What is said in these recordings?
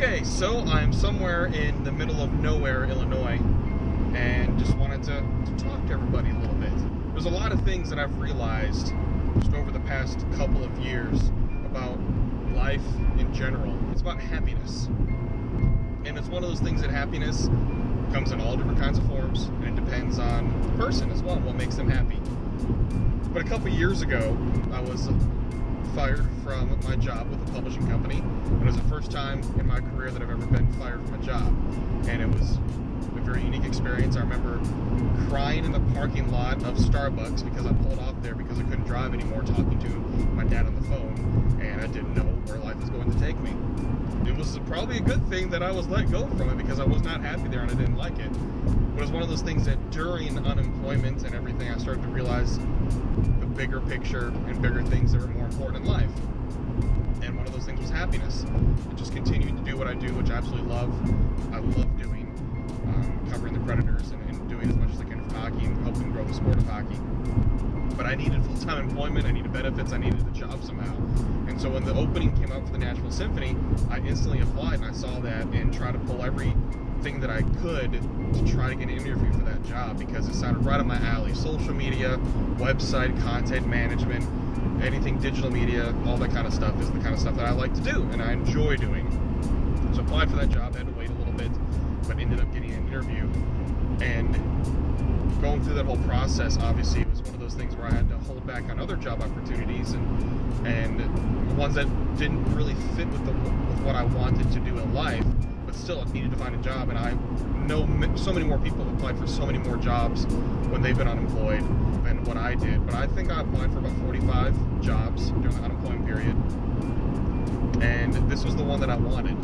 Okay, so I'm somewhere in the middle of nowhere, Illinois, and just wanted to talk to everybody a little bit. There's a lot of things that I've realized just over the past couple of years about life in general. It's about happiness. And it's one of those things that happiness comes in all different kinds of forms, and it depends on the person as well, what makes them happy. But a couple years ago, I was fired from my job with a publishing company. It was the first time in my career that I've ever been fired from a job, and it was a very unique experience. I remember crying in the parking lot of Starbucks because I pulled off there because I couldn't drive anymore, talking to my dad on the phone, and I didn't know where life was going to take me. It was probably a good thing that I was let go from it because I was not happy there and I didn't like it. But it was one of those things that during unemployment and everything, I started to realize the bigger picture and bigger things that were more important in life. And one of those things was happiness. And just continuing to do what I do, which I absolutely love. I love doing, covering the Predators and doing as much as I can for hockey and helping grow the sport of hockey. But I needed full-time employment, I needed benefits, I needed a job somehow. And so when the opening came out for the Nashville Symphony, I instantly applied and I saw that and tried to pull everything that I could to try to get an interview for that job because it sounded right on my alley. Social media, website, content management, anything digital media, all that kind of stuff is the kind of stuff that I like to do and I enjoy doing. So I applied for that job, had to wait a little bit, but ended up getting an interview. And going through that whole process, obviously, it was one of those things where I had to hold back on other job opportunities and ones that didn't really fit with what I wanted to do in life, but still I needed to find a job. And I know so many more people have applied for so many more jobs when they've been unemployed than what I did. But I think I applied for about 45 jobs during the unemployment period, and this was the one that I wanted.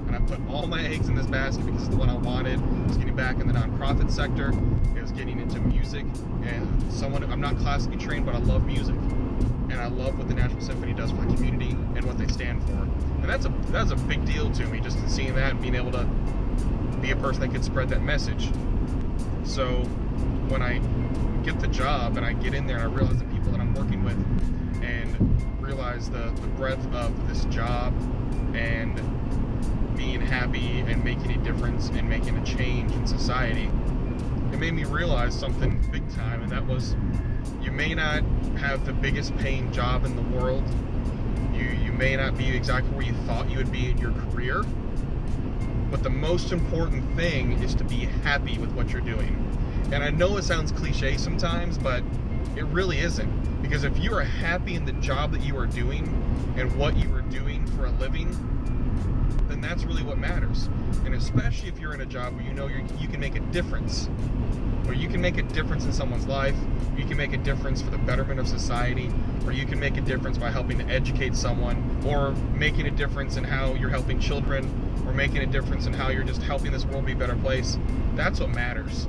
And I put all my eggs in this basket because it's the one I wanted. It was getting back in the nonprofit sector. It was getting into music. And I'm not classically trained, but I love music. And I love what the Nashville Symphony does for the community and what they stand for. And that's a big deal to me, just seeing that and being able to be a person that can spread that message. So when I get the job and I get in there and I realize the people that I'm working with and realize the breadth of this job and being happy and making a difference and making a change in society, it made me realize something big time, and that was you may not have the biggest paying job in the world. You may not be exactly where you thought you would be in your career, but the most important thing is to be happy with what you're doing. And I know it sounds cliche sometimes, but it really isn't. Because if you are happy in the job that you are doing and what you are doing for a living, then that's really what matters. And especially if you're in a job where you know you can make a difference, where you can make a difference in someone's life, you can make a difference for the betterment of society, or you can make a difference by helping to educate someone, or making a difference in how you're helping children, or making a difference in how you're just helping this world be a better place. That's what matters.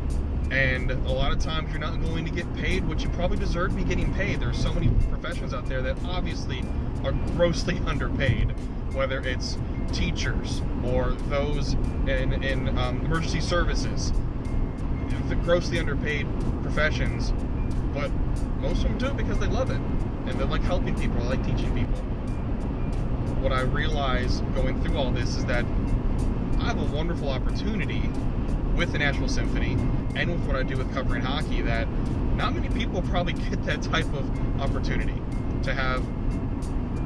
And a lot of times you're not going to get paid what you probably deserve to be getting paid. There are so many professions out there that obviously are grossly underpaid, whether it's teachers or those in emergency services. The grossly underpaid professions, but most of them do it because they love it and they like helping people, they like teaching people. What I realize going through all this is that I have a wonderful opportunity with the Nashville Symphony and with what I do with covering hockey that not many people probably get that type of opportunity, to have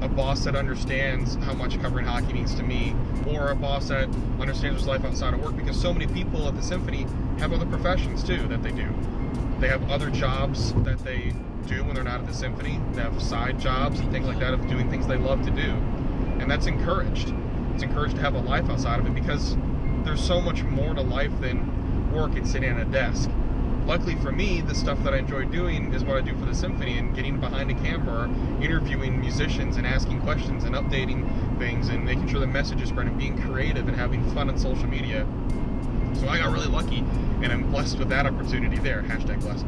a boss that understands how much covering hockey means to me, or a boss that understands his life outside of work, because so many people at the Symphony have other professions too that they do. They have other jobs that they do when they're not at the Symphony. They have side jobs and things like that of doing things they love to do. And that's encouraged. It's encouraged to have a life outside of it because there's so much more to life than work and sitting at a desk. Luckily for me, the stuff that I enjoy doing is what I do for the Symphony, and getting behind a camera, interviewing musicians and asking questions and updating things and making sure the message is spread and being creative and having fun on social media. So I got really lucky and I'm blessed with that opportunity there. #blessed.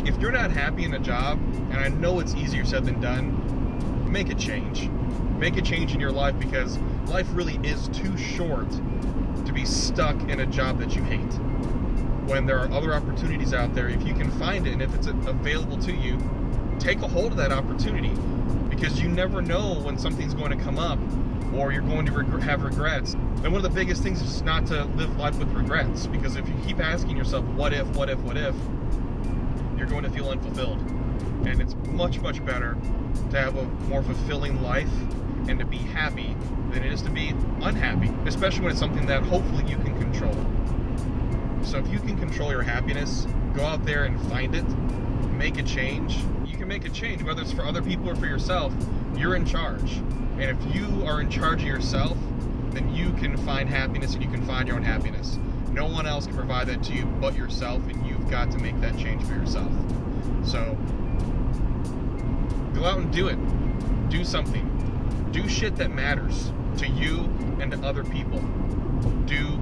If you're not happy in a job, and I know it's easier said than done, make a change. Make a change in your life, because life really is too short to be stuck in a job that you hate. When there are other opportunities out there, if you can find it and if it's available to you, take a hold of that opportunity, because you never know when something's going to come up or you're going to have regrets. And one of the biggest things is just not to live life with regrets, because if you keep asking yourself, what if, you're going to feel unfulfilled. And it's much, much better to have a more fulfilling life and to be happy than it is to be unhappy, especially when it's something that hopefully you can control. So if you can control your happiness, go out there and find it, make a change. You can make a change, whether it's for other people or for yourself. You're in charge. And if you are in charge of yourself, then you can find happiness and you can find your own happiness. No one else can provide that to you but yourself, and you've got to make that change for yourself. So go out and do it. Do something. Do shit that matters to you and to other people. Do